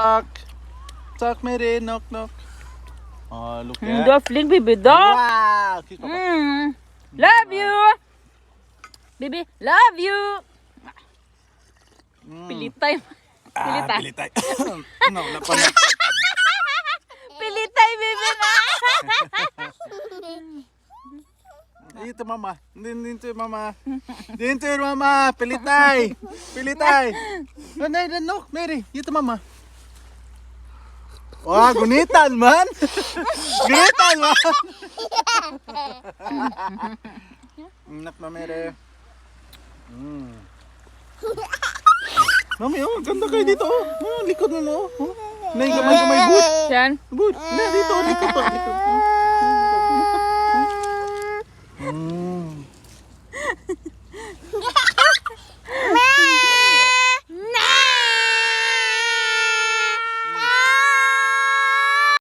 Talk. Talk, Mary. Knock, knock. Oh, look at. Fling, baby, dog. Wow. Kiss papa. Love you. Baby, love you. Pilitay. Pilitay. Pilitay. No, napanood. Pilitay, baby na. Dito, mama. Dito, mama. Dito, mama. Pilitay. Pilitay. No, Mary. Dito, mama. Wah, gunitan, man. Gunitan, man. Nak na, Mary. Mami, oh, ganda kayo dito, oh. Oh, likod mo, oh. Naigamay ka may boot. Yan. Boot. Na, dito, likod pa. Likod. Oh.